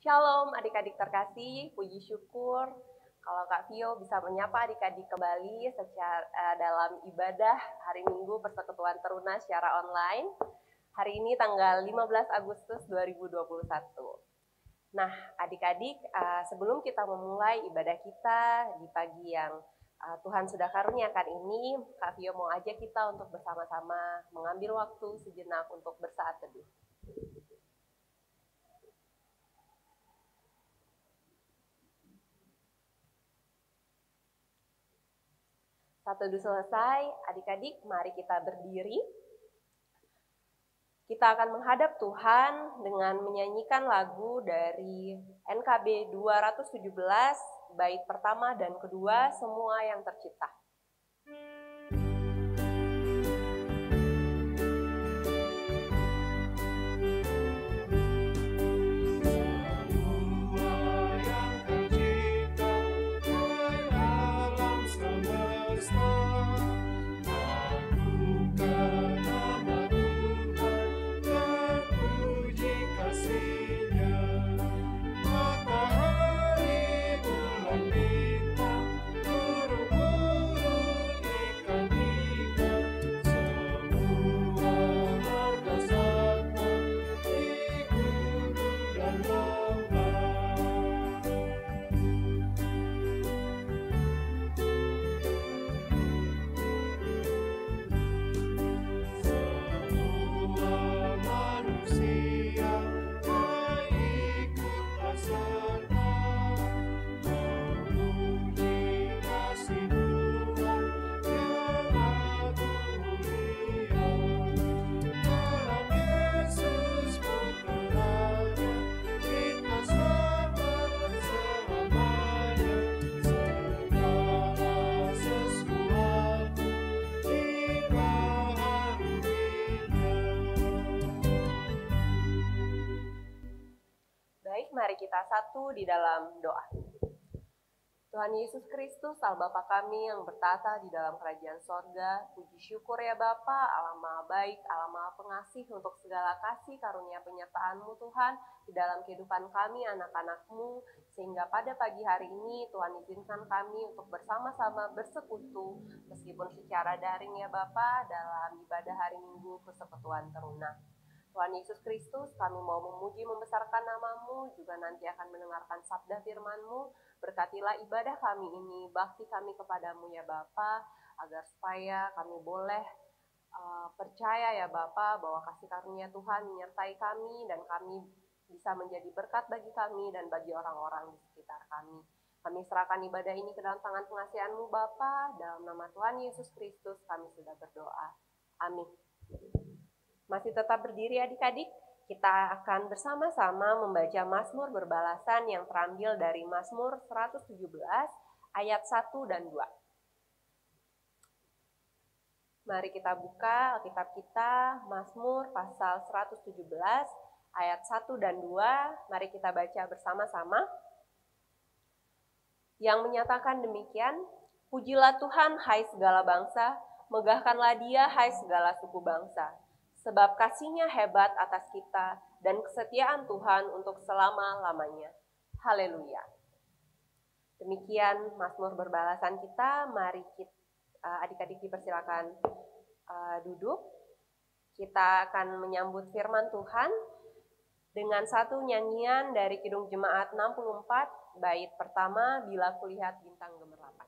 Shalom adik-adik terkasih, puji syukur kalau Kak Vio bisa menyapa adik-adik kembali dalam ibadah hari Minggu Persekutuan Teruna secara online. Hari ini tanggal 15 Agustus 2021. Nah adik-adik, sebelum kita memulai ibadah kita di pagi yang Tuhan sudah karuniakan ini, Kak Vio mau ajak kita untuk bersama-sama mengambil waktu sejenak untuk bersaat teduh. Saat teduh selesai, adik-adik mari kita berdiri. Kita akan menghadap Tuhan dengan menyanyikan lagu dari NKB 217, bait pertama dan kedua, Semua yang Tercipta. Mari kita satu di dalam doa. Tuhan Yesus Kristus, Allah Bapa kami yang bertata di dalam kerajaan sorga, puji syukur ya Bapa, Allah Maha Baik, Allah Maha Pengasih untuk segala kasih karunia penyertaan-Mu Tuhan di dalam kehidupan kami anak-anak-Mu, sehingga pada pagi hari ini Tuhan izinkan kami untuk bersama-sama bersekutu meskipun secara daring ya Bapa dalam ibadah hari Minggu Persekutuan Teruna. Tuhan Yesus Kristus, kami mau memuji membesarkan nama-Mu, juga nanti akan mendengarkan sabda firman-Mu. Berkatilah ibadah kami ini, bakti kami kepadamu ya Bapa, agar supaya kami boleh percaya ya Bapa bahwa kasih karunia Tuhan menyertai kami dan kami bisa menjadi berkat bagi kami dan bagi orang-orang di sekitar kami. Kami serahkan ibadah ini ke dalam tangan pengasihan-Mu Bapa, dalam nama Tuhan Yesus Kristus kami sudah berdoa. Amin. Masih tetap berdiri adik-adik, kita akan bersama-sama membaca Mazmur berbalasan yang terambil dari Mazmur 117 ayat 1 dan 2. Mari kita buka Alkitab kita, Mazmur pasal 117 ayat 1 dan 2, mari kita baca bersama-sama. Yang menyatakan demikian, pujilah Tuhan hai segala bangsa, megahkanlah Dia hai segala suku bangsa. Sebab kasih-Nya hebat atas kita dan kesetiaan Tuhan untuk selama-lamanya. Haleluya. Demikian Mazmur berbalasan kita. Mari adik-adik dipersilakan duduk. Kita akan menyambut firman Tuhan dengan satu nyanyian dari Kidung Jemaat 64, bait pertama, Bila Kulihat Bintang Gemerlapan.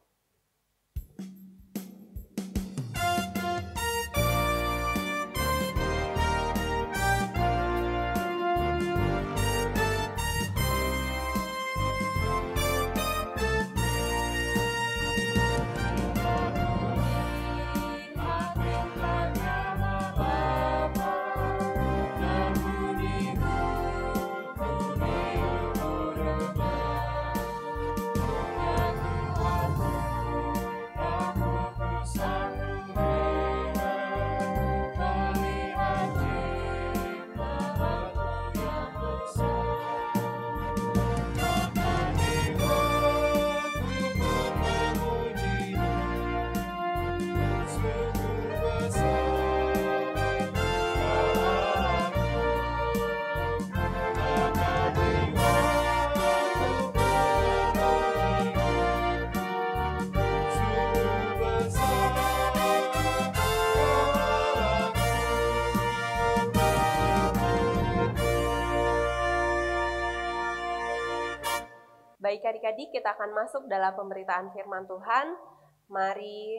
Baik adik-adik, kita akan masuk dalam pemberitaan firman Tuhan. Mari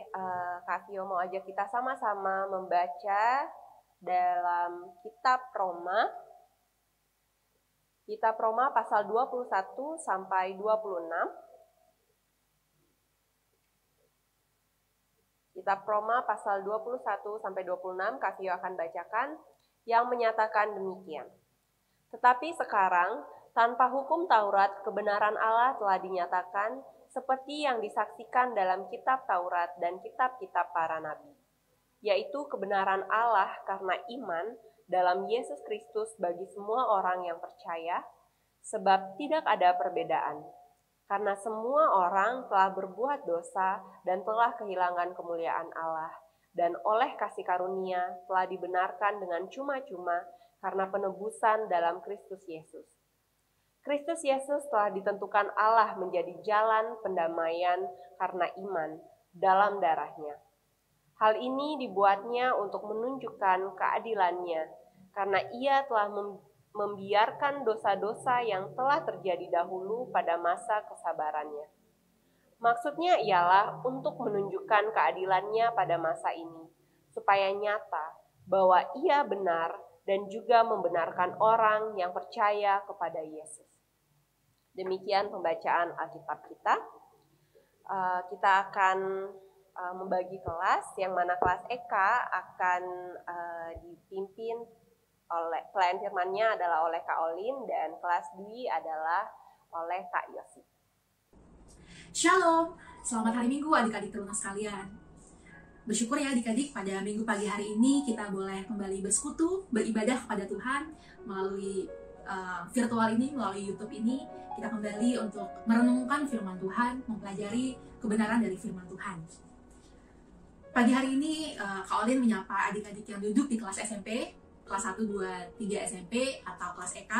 Kak Vio mau ajak kita sama-sama membaca dalam kitab Roma. Kitab Roma pasal 21 sampai 26. Kitab Roma pasal 21 sampai 26, Kak Vio akan bacakan yang menyatakan demikian. Tetapi sekarang, tanpa hukum Taurat, kebenaran Allah telah dinyatakan seperti yang disaksikan dalam kitab Taurat dan kitab-kitab para nabi, yaitu kebenaran Allah karena iman dalam Yesus Kristus bagi semua orang yang percaya, sebab tidak ada perbedaan. Karena semua orang telah berbuat dosa dan telah kehilangan kemuliaan Allah, dan oleh kasih karunia telah dibenarkan dengan cuma-cuma karena penebusan dalam Kristus Yesus. Kristus Yesus telah ditentukan Allah menjadi jalan pendamaian karena iman dalam darahnya. Hal ini dibuatnya untuk menunjukkan keadilannya, karena ia telah membiarkan dosa-dosa yang telah terjadi dahulu pada masa kesabarannya. Maksudnya ialah untuk menunjukkan keadilannya pada masa ini, supaya nyata bahwa ia benar dan juga membenarkan orang yang percaya kepada Yesus. Demikian pembacaan Alkitab kita. Kita akan membagi kelas, yang mana kelas Eka akan dipimpin oleh pelayan firmannya adalah oleh Kak Olin, dan kelas Dwi adalah oleh Kak Yosi. Shalom, selamat hari Minggu adik-adik teruna sekalian. Bersyukur ya adik-adik, pada Minggu pagi hari ini kita boleh kembali bersekutu, beribadah kepada Tuhan melalui virtual ini, melalui YouTube ini. Kita kembali untuk merenungkan firman Tuhan, mempelajari kebenaran dari firman Tuhan. Pagi hari ini Kak Olin menyapa adik-adik yang duduk di kelas SMP, kelas 1, 2, 3 SMP atau kelas EK,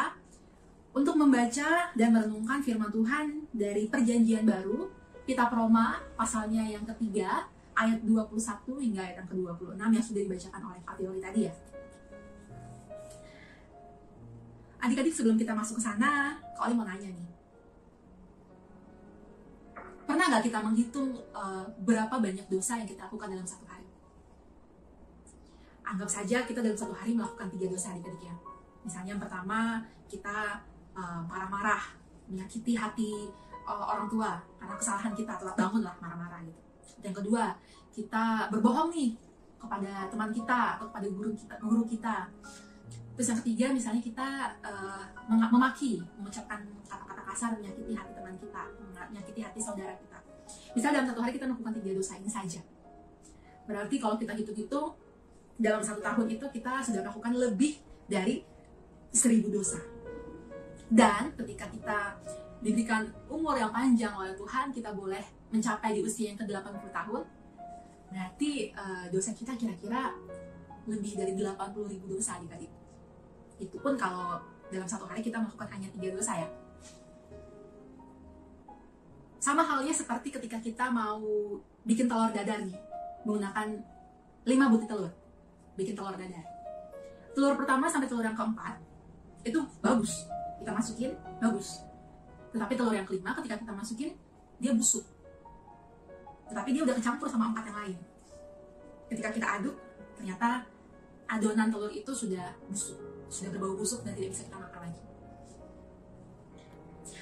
untuk membaca dan merenungkan firman Tuhan dari Perjanjian Baru, kitab Roma, pasalnya yang ketiga, ayat 21 hingga ayat yang ke-26 yang sudah dibacakan oleh Kak Fiori tadi ya. Adik-adik, sebelum kita masuk ke sana, Kak Oli mau nanya nih. Pernah nggak kita menghitung berapa banyak dosa yang kita lakukan dalam satu hari? Anggap saja kita dalam satu hari melakukan 3 dosa adik-adik ya. Misalnya yang pertama, kita marah-marah, menyakiti hati orang tua karena kesalahan kita, telat bangun lah marah-marah gitu. Yang kedua, kita berbohong nih kepada teman kita atau kepada guru kita. Terus yang ketiga, misalnya kita memaki, mengucapkan kata-kata kasar, menyakiti hati teman kita, menyakiti hati saudara kita. Misalnya dalam satu hari kita melakukan 3 dosa ini saja. Berarti kalau kita hitung-hitung, dalam 1 tahun itu kita sudah melakukan lebih dari 1000 dosa. Dan ketika kita diberikan umur yang panjang oleh Tuhan, kita boleh mencapai di usia yang ke-80 tahun. Berarti dosa kita kira-kira lebih dari 80.000 dosa adik-adik. Itu pun kalau dalam satu hari kita melakukan hanya 3 dosa ya. Sama halnya seperti ketika kita mau bikin telur dadar nih, menggunakan 5 butir telur. Bikin telur dadar. Telur pertama sampai telur yang keempat itu bagus, kita masukin bagus. Tetapi telur yang kelima ketika kita masukin dia busuk. Tetapi dia udah kecampur sama 4 yang lain. Ketika kita aduk, ternyata adonan telur itu sudah busuk, sudah berbau busuk dan tidak bisa kita makan lagi.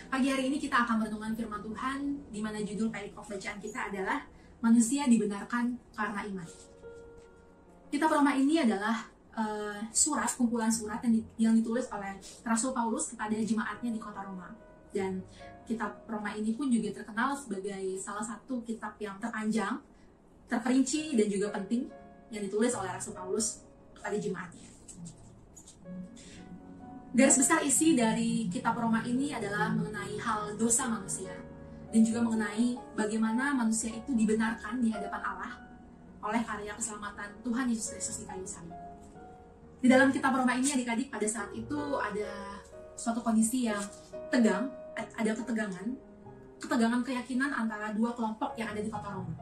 Pagi hari ini kita akan merenungkan firman Tuhan, di mana judul perikop bacaan kita adalah manusia dibenarkan karena iman. Kitab Roma ini adalah kumpulan surat yang ditulis oleh Rasul Paulus kepada jemaatnya di kota Roma. Dan kitab Roma ini pun juga terkenal sebagai salah satu kitab yang terpanjang, terperinci dan juga penting yang ditulis oleh Rasul Paulus kepada jemaatnya. Garis besar isi dari kitab Roma ini adalah mengenai hal dosa manusia dan juga mengenai bagaimana manusia itu dibenarkan di hadapan Allah oleh karya keselamatan Tuhan Yesus Kristus di kayu salib. Di dalam kitab Roma ini adik-adik, pada saat itu ada suatu kondisi yang tegang, ada ketegangan keyakinan antara 2 kelompok yang ada di kota Roma.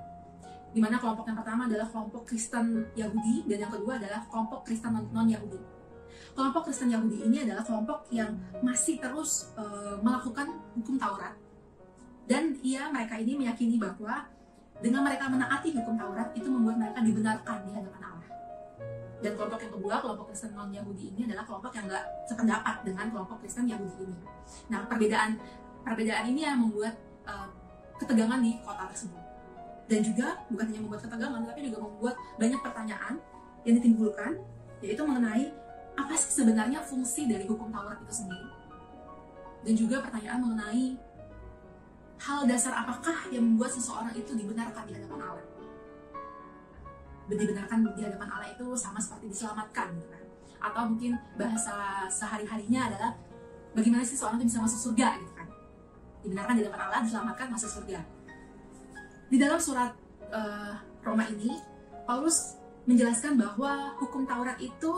Di mana kelompok yang pertama adalah kelompok Kristen Yahudi dan yang kedua adalah kelompok Kristen non-Yahudi. Kelompok Kristen Yahudi ini adalah kelompok yang masih terus melakukan hukum Taurat Dan mereka ini meyakini bahwa dengan mereka menaati hukum Taurat itu membuat mereka dibenarkan di hadapan Allah. Dan kelompok yang kedua, kelompok Kristen non-Yahudi ini adalah kelompok yang nggak sependapat dengan kelompok Kristen Yahudi ini. Nah, perbedaan ini yang membuat ketegangan di kota tersebut. Dan juga bukan hanya membuat ketegangan, tapi juga membuat banyak pertanyaan yang ditimbulkan, yaitu mengenai apa sih sebenarnya fungsi dari hukum Taurat itu sendiri. Dan juga pertanyaan mengenai hal dasar apakah yang membuat seseorang itu dibenarkan di hadapan Allah. Dibenarkan di hadapan Allah itu sama seperti diselamatkan, gitu kan? Atau mungkin bahasa sehari-harinya adalah bagaimana sih seseorang itu bisa masuk surga, gitu kan? Dibenarkan di hadapan Allah, diselamatkan, masuk surga. Di dalam surat Roma ini, Paulus menjelaskan bahwa hukum Taurat itu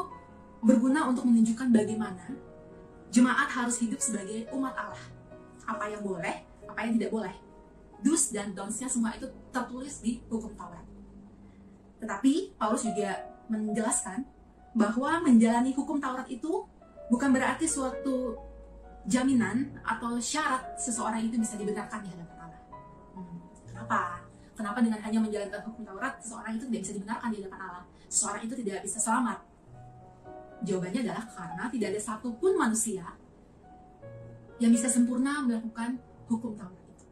berguna untuk menunjukkan bagaimana jemaat harus hidup sebagai umat Allah. Apa yang boleh, apa yang tidak boleh. Do's dan don'ts-nya semua itu tertulis di hukum Taurat. Tetapi Paulus juga menjelaskan bahwa menjalani hukum Taurat itu bukan berarti suatu jaminan atau syarat seseorang itu bisa dibenarkan di hadapan Allah. Kenapa? Kenapa dengan hanya menjalankan hukum Taurat seseorang itu tidak bisa dibenarkan di hadapan Allah? Seseorang itu tidak bisa selamat. Jawabannya adalah karena tidak ada satupun manusia yang bisa sempurna melakukan hukum Taurat itu.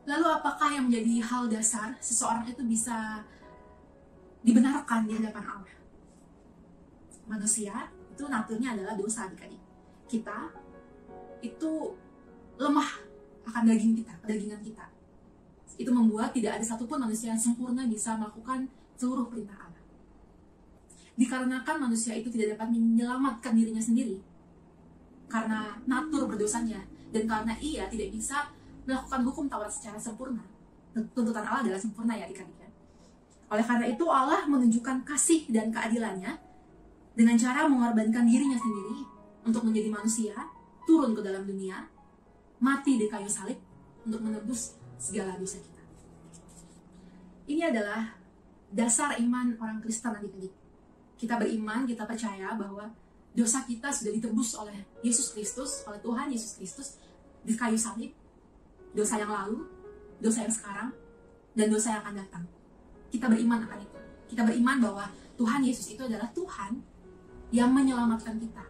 Lalu apakah yang menjadi hal dasar seseorang itu bisa dibenarkan di hadapan Allah? Manusia itu naturnya adalah dosa, adik-adik. Kita itu lemah akan kedagingan kita. Itu membuat tidak ada satupun manusia yang sempurna bisa melakukan seluruh perintah Allah. Dikarenakan manusia itu tidak dapat menyelamatkan dirinya sendiri karena natur berdosanya, dan karena ia tidak bisa melakukan hukum Taurat secara sempurna. Tuntutan Allah adalah sempurna, ya adik-adik. Oleh karena itu Allah menunjukkan kasih dan keadilannya dengan cara mengorbankan dirinya sendiri untuk menjadi manusia, turun ke dalam dunia, mati di kayu salib untuk menebus segala dosa kita. Ini adalah dasar iman orang Kristen, adik-adik. Kita beriman, kita percaya bahwa dosa kita sudah ditebus oleh Yesus Kristus, oleh Tuhan Yesus Kristus di kayu salib. Dosa yang lalu, dosa yang sekarang, dan dosa yang akan datang. Kita beriman akan itu. Kita beriman bahwa Tuhan Yesus itu adalah Tuhan yang menyelamatkan kita.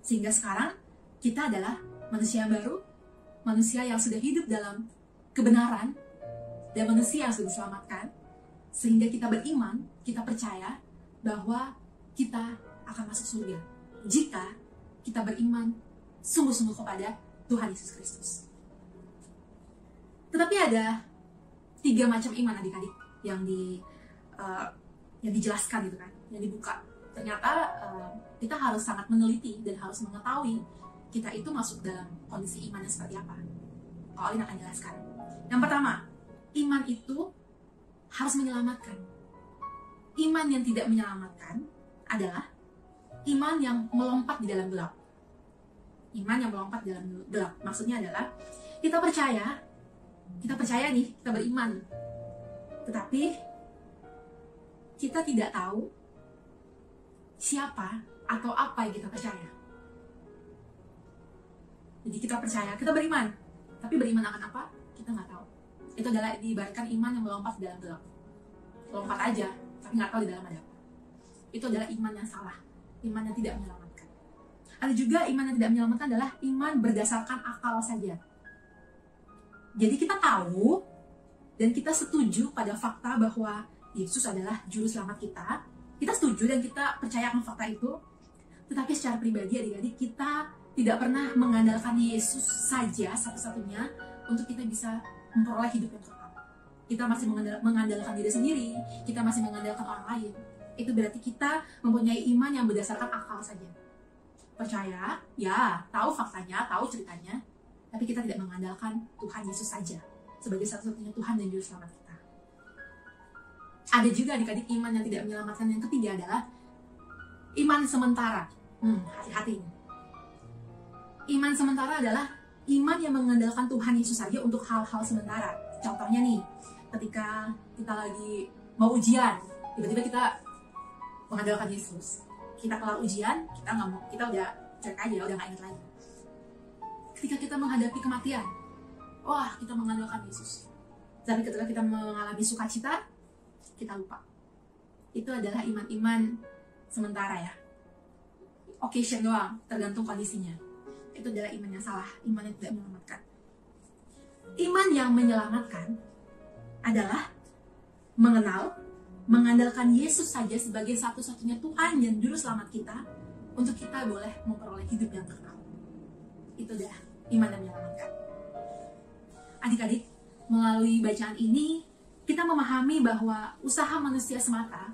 Sehingga sekarang kita adalah manusia baru, manusia yang sudah hidup dalam kebenaran, dan manusia yang sudah diselamatkan. Sehingga kita beriman, kita percaya bahwa kita akan masuk surga jika kita beriman sungguh-sungguh kepada Tuhan Yesus Kristus. Tetapi ada 3 macam iman, adik-adik, yang dijelaskan gitu kan, yang dibuka. Ternyata kita harus sangat meneliti dan harus mengetahui kita itu masuk dalam kondisi iman yang seperti apa. Kalau Alin akan jelaskan. Yang pertama, iman itu harus menyelamatkan. Iman yang tidak menyelamatkan adalah iman yang melompat di dalam gelap. Iman yang melompat di dalam gelap. Maksudnya adalah kita percaya nih, kita beriman. Tetapi kita tidak tahu siapa atau apa yang kita percaya. Jadi kita percaya, kita beriman. Tapi beriman akan apa? Kita nggak tahu. Itu adalah diibaratkan iman yang melompat di dalam gelap. Lompat aja, tapi nggak tahu di dalam ada apa. Itu adalah iman yang salah, iman yang tidak menyelamatkan. Ada juga iman yang tidak menyelamatkan adalah iman berdasarkan akal saja. Jadi kita tahu dan kita setuju pada fakta bahwa Yesus adalah juru selamat kita. Kita setuju dan kita percaya akan fakta itu. Tetapi secara pribadi, adik-adik, kita tidak pernah mengandalkan Yesus saja satu-satunya untuk kita bisa memperoleh hidup yang kekal. Kita masih mengandalkan diri sendiri, kita masih mengandalkan orang lain. Itu berarti kita mempunyai iman yang berdasarkan akal saja. Percaya, ya, tahu faktanya, tahu ceritanya, tapi kita tidak mengandalkan Tuhan Yesus saja sebagai satu-satunya Tuhan dan Juru Selamat kita. Ada juga adik-adik iman yang tidak menyelamatkan. Yang ketiga adalah iman sementara. Hati-hati. Iman sementara adalah iman yang mengandalkan Tuhan Yesus saja untuk hal-hal sementara. Contohnya nih, ketika kita lagi mau ujian, tiba-tiba kita mengandalkan Yesus. Kita kelar ujian, kita udah cuek aja, udah nggak ingat lagi. ketika kita menghadapi kematian, wah kita mengandalkan Yesus. Tapi ketika kita mengalami sukacita, kita lupa. Itu adalah iman-iman sementara ya. Occasion doang, tergantung kondisinya. Itu adalah iman yang salah, iman yang tidak menyelamatkan. Iman yang menyelamatkan adalah mengenal, mengandalkan Yesus saja sebagai satu-satunya Tuhan dan Juru Selamat kita, untuk kita boleh memperoleh hidup yang kekal. Itu adalah iman yang menyelamatkan. Adik-adik, melalui bacaan ini, kita memahami bahwa usaha manusia semata,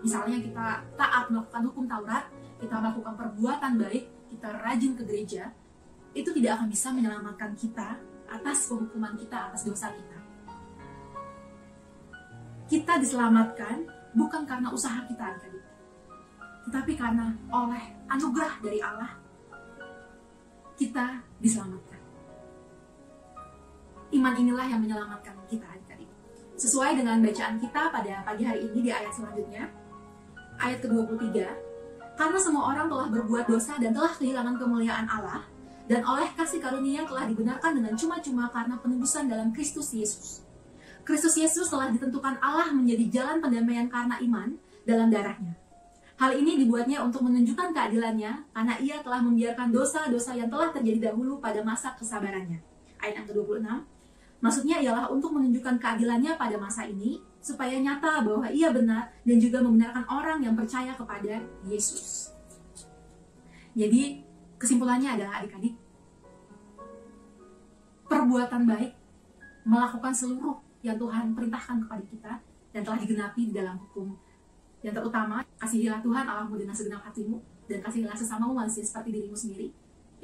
misalnya kita taat melakukan hukum Taurat, kita melakukan perbuatan baik, kita rajin ke gereja, itu tidak akan bisa menyelamatkan kita atas penghukuman kita, atas dosa kita. Kita diselamatkan bukan karena usaha kita, adik-adik, tetapi karena oleh anugerah dari Allah, kita diselamatkan. Iman inilah yang menyelamatkan kita, adik-adik. Sesuai dengan bacaan kita pada pagi hari ini di ayat selanjutnya, ayat ke-23, karena semua orang telah berbuat dosa dan telah kehilangan kemuliaan Allah, dan oleh kasih karunia telah dibenarkan dengan cuma-cuma karena penebusan dalam Kristus Yesus. Kristus Yesus telah ditentukan Allah menjadi jalan pendamaian karena iman dalam darahnya. Hal ini dibuatnya untuk menunjukkan keadilannya, karena ia telah membiarkan dosa-dosa yang telah terjadi dahulu pada masa kesabarannya. Ayat yang ke-26, maksudnya ialah untuk menunjukkan keadilannya pada masa ini, supaya nyata bahwa ia benar dan juga membenarkan orang yang percaya kepada Yesus. Jadi, kesimpulannya adalah adik-adik, perbuatan baik, melakukan seluruh yang Tuhan perintahkan kepada kita dan telah digenapi di dalam hukum. Yang terutama, kasihilah Tuhan Allahmu dengan segenap hatimu dan kasihilah sesamamu manusia seperti dirimu sendiri.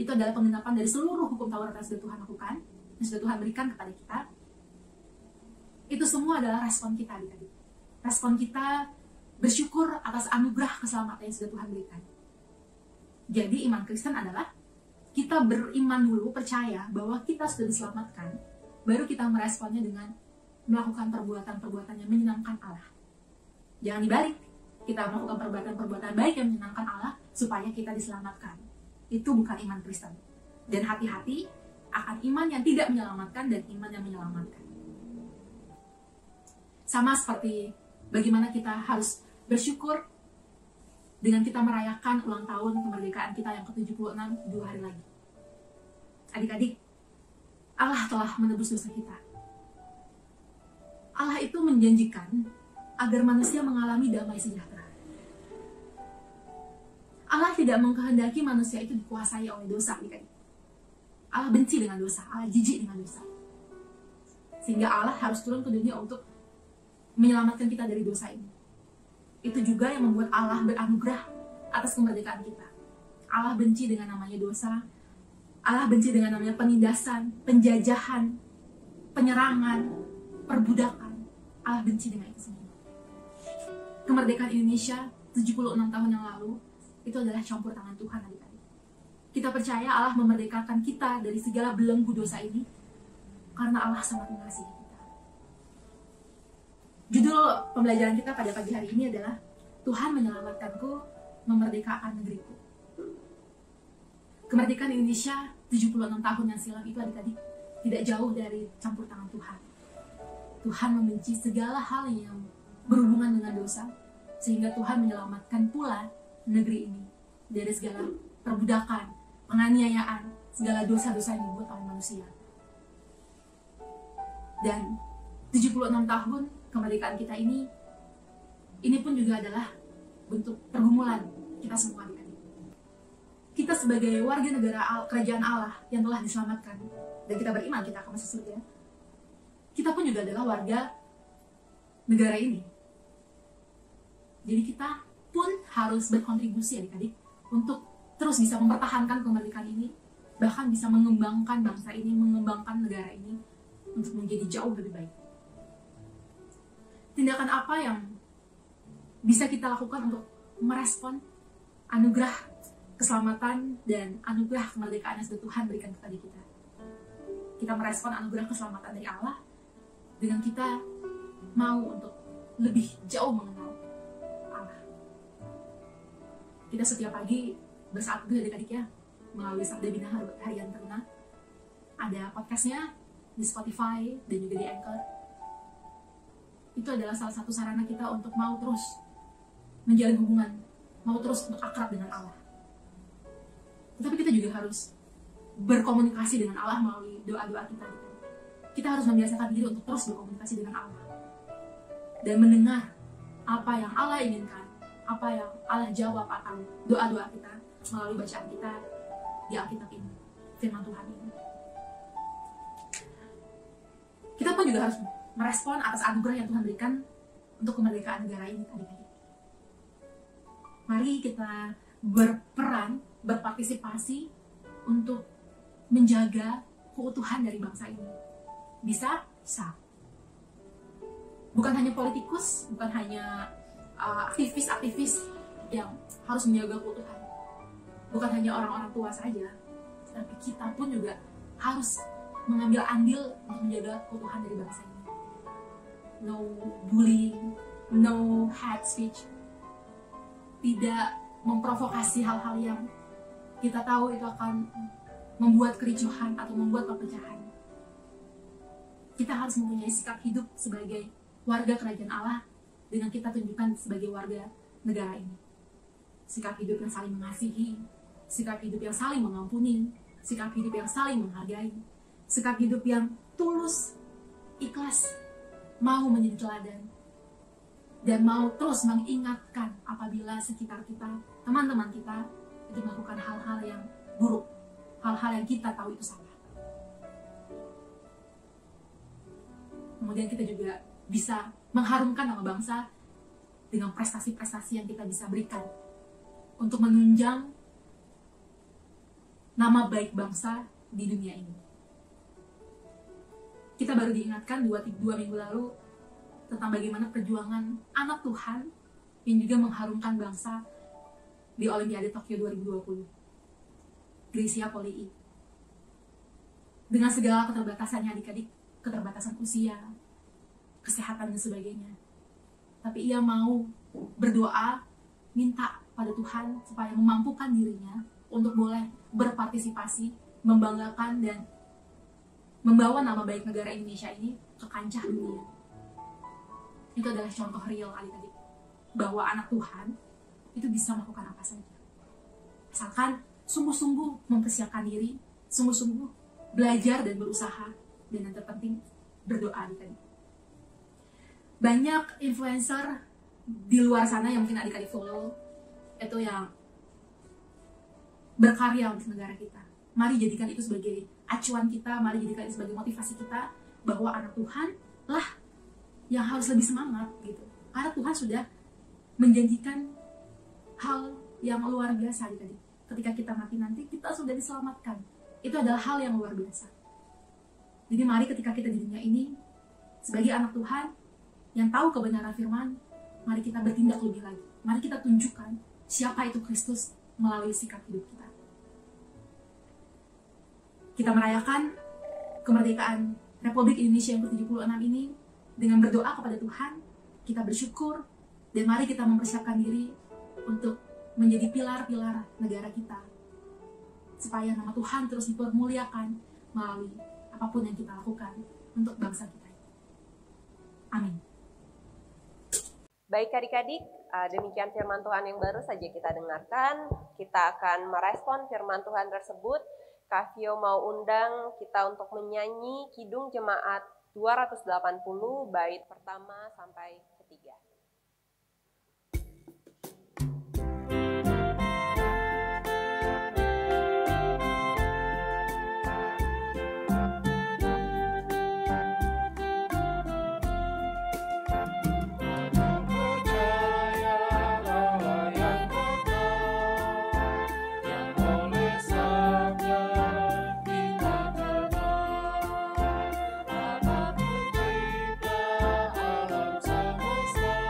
Itu adalah penggenapan dari seluruh hukum Taurat yang sudah Tuhan lakukan, yang sudah Tuhan berikan kepada kita. Itu semua adalah respon kita, adik-adik. Respon kita bersyukur atas anugerah keselamatan yang sudah Tuhan berikan. Jadi iman Kristen adalah kita beriman dulu, percaya bahwa kita sudah diselamatkan, baru kita meresponnya dengan melakukan perbuatan-perbuatan yang menyenangkan Allah. Jangan dibalik, kita melakukan perbuatan-perbuatan baik yang menyenangkan Allah supaya kita diselamatkan. Itu bukan iman Kristen. Dan hati-hati akan iman yang tidak menyelamatkan dan iman yang menyelamatkan. Sama seperti bagaimana kita harus bersyukur dengan kita merayakan ulang tahun kemerdekaan kita yang ke-76 2 hari lagi. Adik-adik, Allah telah menebus dosa kita. Allah itu menjanjikan agar manusia mengalami damai sejahtera. Allah tidak mengkehendaki manusia itu dikuasai oleh dosa, adik-adik. Allah benci dengan dosa, Allah jijik dengan dosa. Sehingga Allah harus turun ke dunia untuk menyelamatkan kita dari dosa ini. Itu juga yang membuat Allah beranugerah atas kemerdekaan kita. Allah benci dengan namanya dosa. Allah benci dengan namanya penindasan, penjajahan, penyerangan, perbudakan. Allah benci dengan itu semua. Kemerdekaan Indonesia 76 tahun yang lalu itu adalah campur tangan Tuhan, adik-adik. Kita percaya Allah memerdekakan kita dari segala belenggu dosa ini karena Allah sangat mengasihi kita. Judul pembelajaran kita pada pagi hari ini adalah Tuhan menyelamatkanku, memerdekakan negeriku. Kemerdekaan Indonesia 76 tahun yang silam itu, adik-adik, tidak jauh dari campur tangan Tuhan. Tuhan membenci segala hal yang berhubungan dengan dosa, sehingga Tuhan menyelamatkan pula negeri ini dari segala perbudakan, penganiayaan, segala dosa-dosa yang dibuat oleh manusia. Dan 76 tahun kemerdekaan kita ini pun juga adalah bentuk pergumulan kita semua, adik-adik. Kita sebagai warga negara kerajaan Allah yang telah diselamatkan, dan kita beriman kita akan masuk surga, kita pun juga adalah warga negara ini. Jadi kita pun harus berkontribusi, adik-adik, untuk terus bisa mempertahankan kemerdekaan ini, bahkan bisa mengembangkan bangsa ini, mengembangkan negara ini untuk menjadi jauh lebih baik. Tindakan apa yang bisa kita lakukan untuk merespon anugerah keselamatan dan anugerah kemerdekaan yang sudah Tuhan berikan kepada kita? Kita merespon anugerah keselamatan dari Allah dengan kita mau untuk lebih jauh mengenal Allah. Kita setiap pagi bersaat teduh, adik-adik ya, melalui Sabda Bina Harian Teruna, ada podcastnya di Spotify dan juga di Anchor. Itu adalah salah satu sarana kita untuk mau terus menjalin hubungan, mau terus untuk akrab dengan Allah. Tetapi kita juga harus berkomunikasi dengan Allah melalui doa-doa kita. Kita harus membiasakan diri untuk terus berkomunikasi dengan Allah dan mendengar apa yang Allah inginkan, apa yang Allah jawab akan doa-doa kita melalui bacaan kita di Alkitab ini, firman Tuhan ini. Kita pun juga harus merespon atas anugerah yang Tuhan berikan untuk kemerdekaan negara ini, adik-adik. Mari kita berperan, berpartisipasi untuk menjaga keutuhan dari bangsa ini. Bisa? Bisa. Bukan hanya politikus, bukan hanya aktivis-aktivis yang harus menjaga keutuhan. Bukan hanya orang-orang tua saja, tapi kita pun juga harus mengambil andil untuk menjaga keutuhan dari bangsa ini. No bullying, no hate speech. Tidak memprovokasi hal-hal yang kita tahu itu akan membuat kericuhan atau membuat perpecahan. Kita harus mempunyai sikap hidup sebagai warga kerajaan Allah dengan kita tunjukkan sebagai warga negara ini. Sikap hidup yang saling mengasihi, sikap hidup yang saling mengampuni, sikap hidup yang saling menghargai, sikap hidup yang tulus, ikhlas, mau menjadi teladan, dan mau terus mengingatkan apabila sekitar kita, teman-teman kita, itu melakukan hal-hal yang buruk, hal-hal yang kita tahu itu salah. Kemudian kita juga bisa mengharumkan nama bangsa dengan prestasi-prestasi yang kita bisa berikan untuk menunjang nama baik bangsa di dunia ini. Kita baru diingatkan 2 minggu lalu tentang bagaimana perjuangan anak Tuhan yang juga mengharumkan bangsa di Olimpiade Tokyo 2020. Greysia Poli. Dengan segala keterbatasannya adik-adik, keterbatasan usia, kesehatan dan sebagainya. Tapi ia mau berdoa, minta pada Tuhan supaya memampukan dirinya untuk boleh berpartisipasi, membanggakan dan membawa nama baik negara Indonesia ini ke kancah dunia. Itu adalah contoh real adik-adik, bahwa anak Tuhan itu bisa melakukan apa saja. Asalkan sungguh-sungguh mempersiapkan diri, sungguh-sungguh belajar dan berusaha, dan yang terpenting berdoa adik-adik. Banyak influencer di luar sana yang mungkin adik-adik follow, itu yang berkarya untuk negara kita. Mari jadikan itu sebagai acuan kita, mari jadikan itu sebagai motivasi kita, bahwa anak Tuhan lah yang harus lebih semangat gitu. Karena Tuhan sudah menjanjikan hal yang luar biasa adik-adik. Ketika kita mati nanti, kita sudah diselamatkan. Itu adalah hal yang luar biasa. Jadi mari ketika kita di dunia ini, sebagai anak Tuhan yang tahu kebenaran firman, mari kita bertindak lebih lagi. Mari kita tunjukkan siapa itu Kristus melalui sikap hidup kita. Kita merayakan kemerdekaan Republik Indonesia yang ke-76 ini dengan berdoa kepada Tuhan, kita bersyukur, dan mari kita mempersiapkan diri untuk menjadi pilar-pilar negara kita, supaya nama Tuhan terus dipermuliakan melalui apapun yang kita lakukan untuk bangsa kita. Amin. Baik adik-adik, demikian firman Tuhan yang baru saja kita dengarkan. Kita akan merespon firman Tuhan tersebut. Kak Vio mau undang kita untuk menyanyi Kidung Jemaat 280 bait pertama sampai ketiga. Alam semesta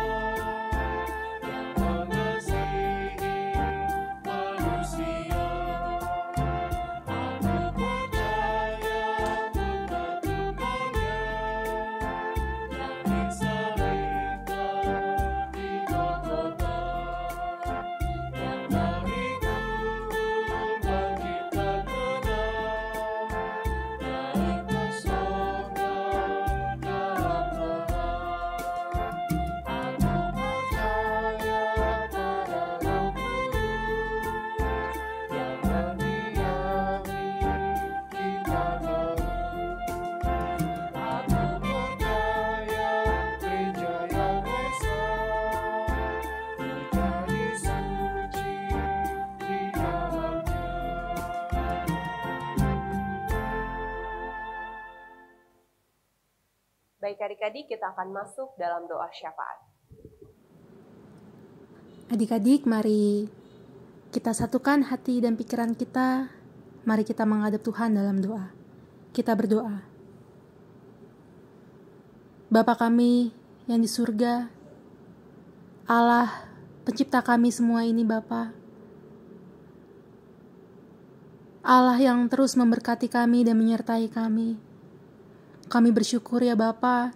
Baik adik-adik, kita akan masuk dalam doa syafaat. Adik-adik, mari kita satukan hati dan pikiran kita. Mari kita menghadap Tuhan dalam doa. Kita berdoa. Bapa kami yang di surga, Allah pencipta kami semua ini Bapa. Allah yang terus memberkati kami dan menyertai kami. Kami bersyukur ya Bapa,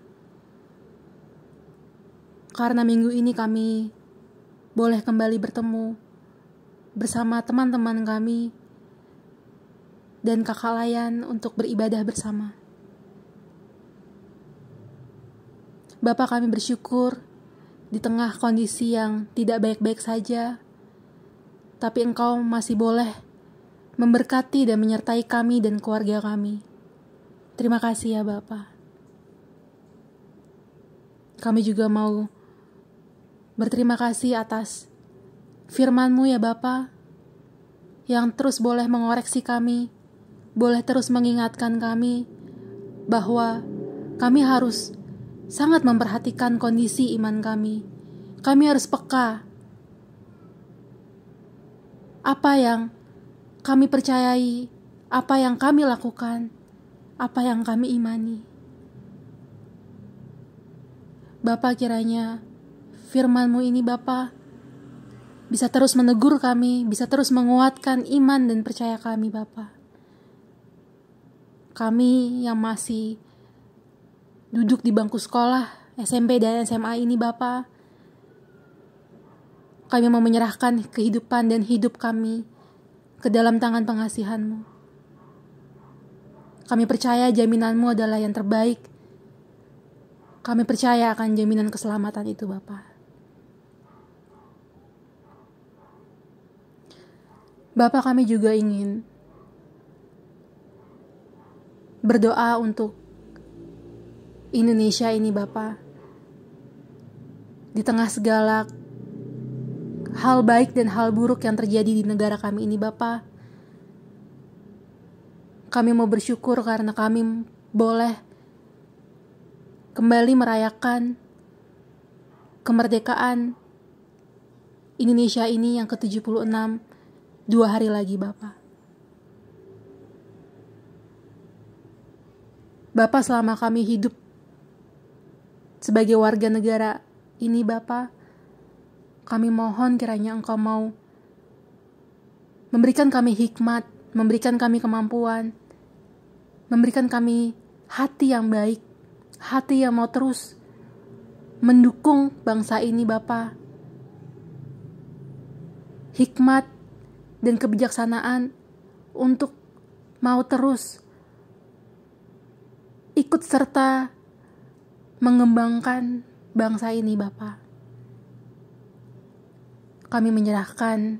karena minggu ini kami boleh kembali bertemu bersama teman-teman kami dan kakak layan untuk beribadah bersama. Bapa, kami bersyukur di tengah kondisi yang tidak baik-baik saja, tapi Engkau masih boleh memberkati dan menyertai kami dan keluarga kami. Terima kasih ya Bapa. Kami juga mau berterima kasih atas firman-Mu ya Bapa, yang terus boleh mengoreksi kami, boleh terus mengingatkan kami bahwa kami harus sangat memperhatikan kondisi iman kami. Kami harus peka apa yang kami percayai, apa yang kami lakukan, apa yang kami imani. Bapa, kiranya firman-Mu ini Bapa bisa terus menegur kami, bisa terus menguatkan iman dan percaya kami Bapa. Kami yang masih duduk di bangku sekolah, SMP dan SMA ini Bapa, kami mau menyerahkan kehidupan dan hidup kami ke dalam tangan pengasihan-Mu. Kami percaya jaminan-Mu adalah yang terbaik. Kami percaya akan jaminan keselamatan itu Bapa. Bapa, kami juga ingin berdoa untuk Indonesia ini Bapa. Di tengah segala hal baik dan hal buruk yang terjadi di negara kami ini Bapa, kami mau bersyukur karena kami boleh kembali merayakan kemerdekaan Indonesia ini yang ke-76 2 hari lagi Bapa. Bapa, selama kami hidup sebagai warga negara ini Bapa, kami mohon kiranya Engkau mau memberikan kami hikmat, memberikan kami kemampuan, memberikan kami hati yang baik, hati yang mau terus mendukung bangsa ini Bapa. Hikmat dan kebijaksanaan untuk mau terus ikut serta mengembangkan bangsa ini Bapa. Kami menyerahkan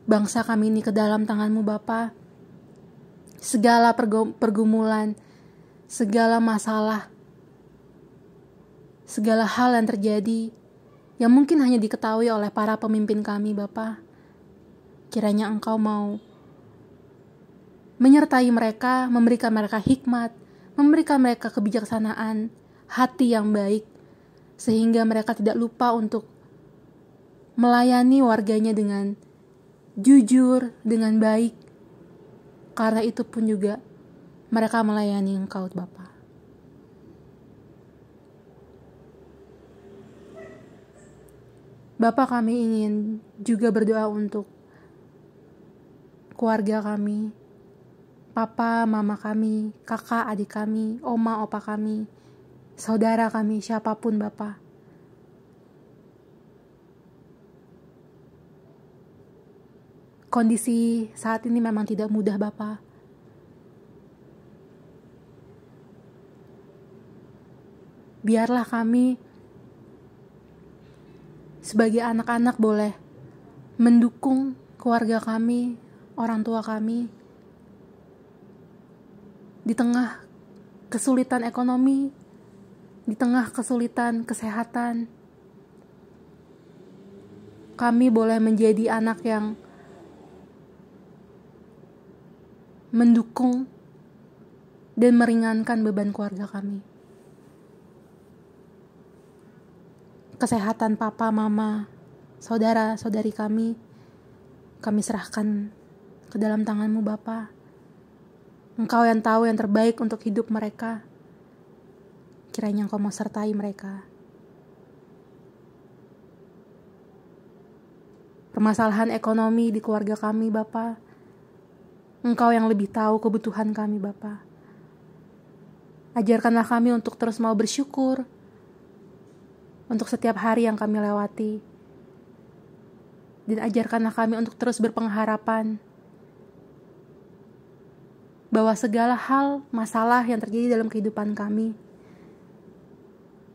bangsa kami ini ke dalam tangan-Mu Bapa. Segala pergumulan, segala masalah, segala hal yang terjadi yang mungkin hanya diketahui oleh para pemimpin kami Bapa, kiranya Engkau mau menyertai mereka, memberikan mereka hikmat, memberikan mereka kebijaksanaan, hati yang baik, sehingga mereka tidak lupa untuk melayani warganya dengan jujur, dengan baik. Karena itu pun juga mereka melayani Engkau Bapa. Bapa, kami ingin juga berdoa untuk keluarga kami, papa, mama kami, kakak, adik kami, oma, opa kami, saudara kami, siapapun Bapa. Kondisi saat ini memang tidak mudah Bapa. Biarlah kami sebagai anak-anak boleh mendukung keluarga kami, orang tua kami di tengah kesulitan ekonomi, di tengah kesulitan kesehatan. Kami boleh menjadi anak yang mendukung dan meringankan beban keluarga kami. Kesehatan papa, mama, saudara, saudari kami serahkan ke dalam tangan-Mu Bapa. Engkau yang tahu yang terbaik untuk hidup mereka. Kiranya Engkau mau sertai mereka. Permasalahan ekonomi di keluarga kami, Bapa, Engkau yang lebih tahu kebutuhan kami, Bapa. Ajarkanlah kami untuk terus mau bersyukur untuk setiap hari yang kami lewati. Dan ajarkanlah kami untuk terus berpengharapan bahwa segala hal, masalah yang terjadi dalam kehidupan kami,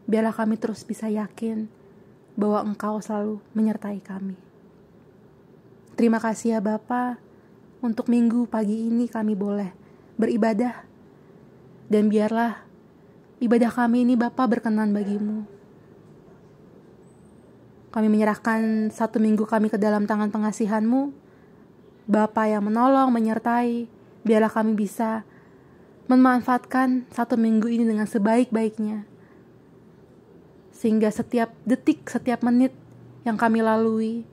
biarlah kami terus bisa yakin bahwa Engkau selalu menyertai kami. Terima kasih ya Bapa, untuk minggu pagi ini kami boleh beribadah. Dan biarlah ibadah kami ini Bapa berkenan bagi-Mu. Kami menyerahkan 1 minggu kami ke dalam tangan pengasihan-Mu. Bapa yang menolong, menyertai, biarlah kami bisa memanfaatkan 1 minggu ini dengan sebaik-baiknya. Sehingga setiap detik, setiap menit yang kami lalui,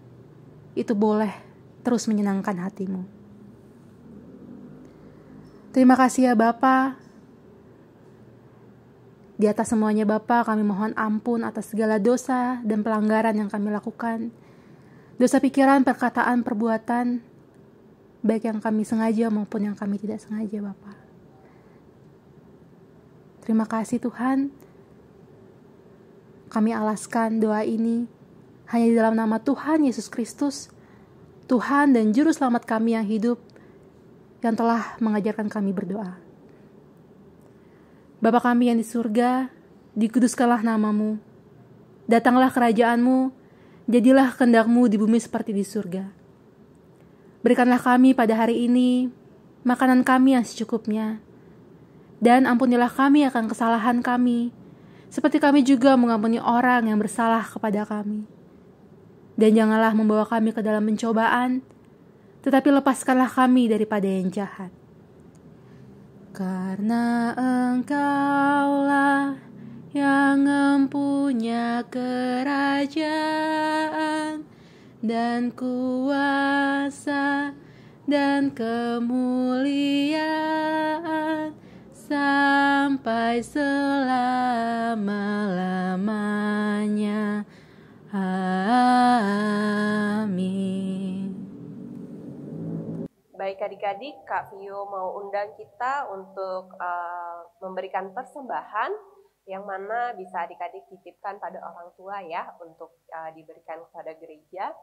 itu boleh terus menyenangkan hati-Mu. Terima kasih ya Bapa. Di atas semuanya Bapa, kami mohon ampun atas segala dosa dan pelanggaran yang kami lakukan. Dosa pikiran, perkataan, perbuatan, baik yang kami sengaja maupun yang kami tidak sengaja Bapa. Terima kasih Tuhan. Kami alaskan doa ini hanya di dalam nama Tuhan Yesus Kristus, Tuhan dan Juru Selamat kami yang hidup, yang telah mengajarkan kami berdoa. Bapa kami yang di surga, dikuduskanlah nama-Mu. Datanglah kerajaan-Mu, jadilah kehendak-Mu di bumi seperti di surga. Berikanlah kami pada hari ini makanan kami yang secukupnya. Dan ampunilah kami akan kesalahan kami, seperti kami juga mengampuni orang yang bersalah kepada kami. Dan janganlah membawa kami ke dalam pencobaan, tetapi lepaskanlah kami daripada yang jahat. Karena Engkaulah yang mempunyai kerajaan dan kuasa dan kemuliaan sampai selama-lamanya. Amin. Baik adik-adik, Kak Vio mau undang kita untuk memberikan persembahan yang mana bisa adik-adik titipkan pada orang tua ya untuk diberikan kepada gereja.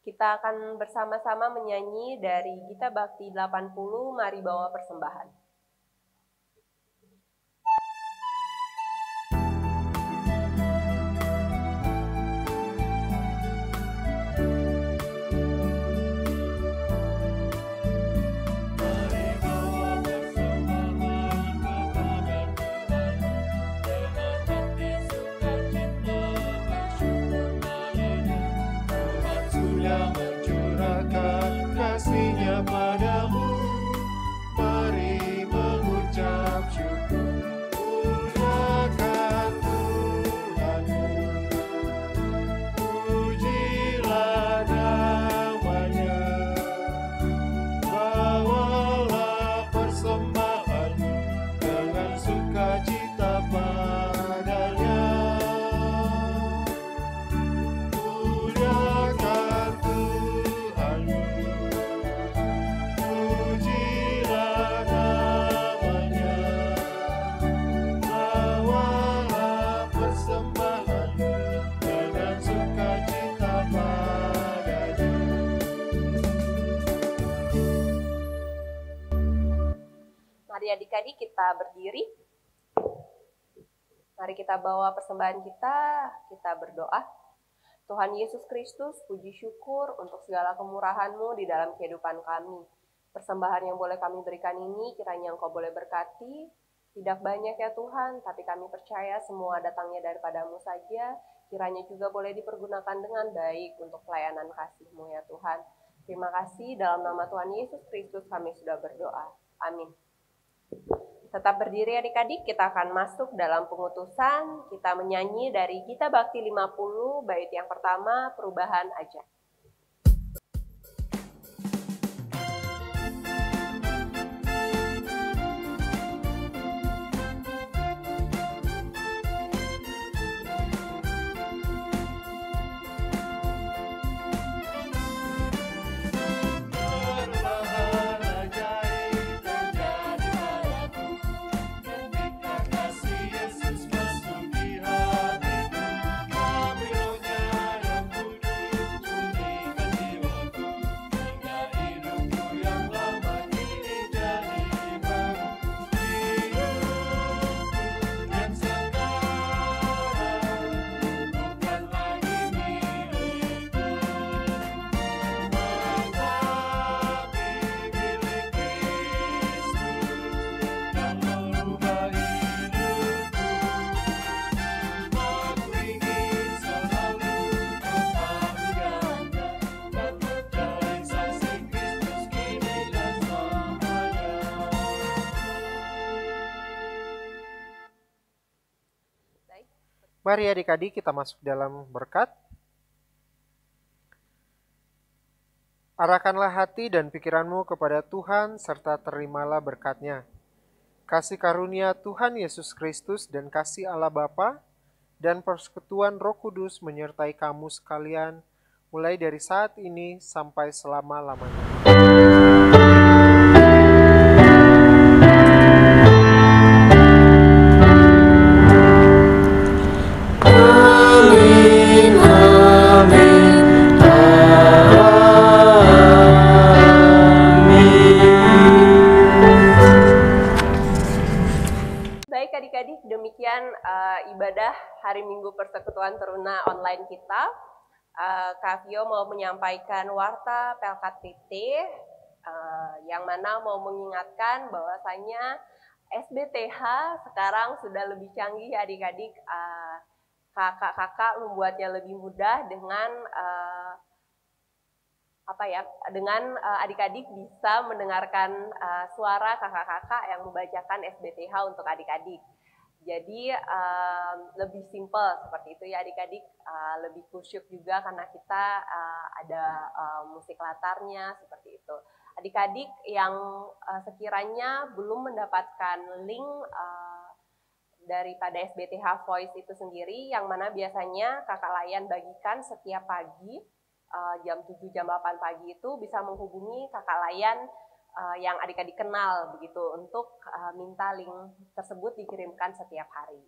Kita akan bersama-sama menyanyi dari Gita Bakti 80, Mari Bawa Persembahan. Padamu, mari mengucap syukur, muliakan Tuhanmu, pujilah namanya, bawalah persembahan dengan sukacita padanya, muliakan Tuhanmu. Mari adik-adik kita berdiri. Mari kita bawa persembahan kita berdoa. Tuhan Yesus Kristus, puji syukur untuk segala kemurahan-Mu di dalam kehidupan kami. Persembahan yang boleh kami berikan ini kiranya Engkau boleh berkati. Tidak banyak ya Tuhan, tapi kami percaya semua datangnya daripada-Mu saja. Kiranya juga boleh dipergunakan dengan baik untuk pelayanan kasih-Mu ya Tuhan. Terima kasih, dalam nama Tuhan Yesus Kristus kami sudah berdoa. Amin. Tetap berdiri adik-adik, kita akan masuk dalam pengutusan. Kita menyanyi dari Gita Bakti 50, bait yang pertama, Perubahan Aja. Mari adik-adik kita masuk dalam berkat. Arahkanlah hati dan pikiranmu kepada Tuhan serta terimalah berkat-Nya. Kasih karunia Tuhan Yesus Kristus dan kasih Allah Bapa dan persekutuan Roh Kudus menyertai kamu sekalian mulai dari saat ini sampai selama-lamanya. Demikian ibadah hari Minggu Persekutuan Teruna online kita. Kak Vio mau menyampaikan warta Pelkat PT yang mana mau mengingatkan bahwasanya SBTH sekarang sudah lebih canggih adik-adik. Kakak-kakak membuatnya lebih mudah dengan dengan adik-adik bisa mendengarkan suara kakak-kakak yang membacakan SBTH untuk adik-adik. Jadi lebih simple seperti itu ya adik-adik, lebih kusyuk juga karena kita ada musik latarnya seperti itu. Adik-adik yang sekiranya belum mendapatkan link daripada SBTH Voice itu sendiri, yang mana biasanya kakak layan bagikan setiap pagi, jam 7, jam 8 pagi itu bisa menghubungi kakak layan yang adik-adik kenal begitu untuk minta link tersebut dikirimkan setiap hari.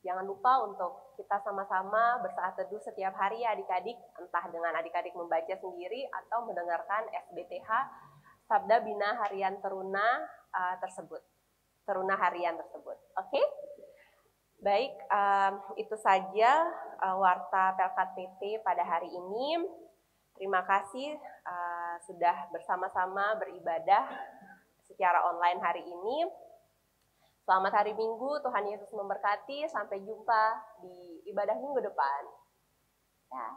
Jangan lupa untuk kita sama-sama bersaat teduh setiap hari ya adik-adik, entah dengan adik-adik membaca sendiri atau mendengarkan SBTH Sabda Bina Harian Teruna tersebut. Teruna harian tersebut. Oke? Baik, itu saja warta Pelkat PT pada hari ini. Terima kasih sudah bersama-sama beribadah secara online hari ini. Selamat hari Minggu, Tuhan Yesus memberkati. Sampai jumpa di ibadah minggu depan. Ya.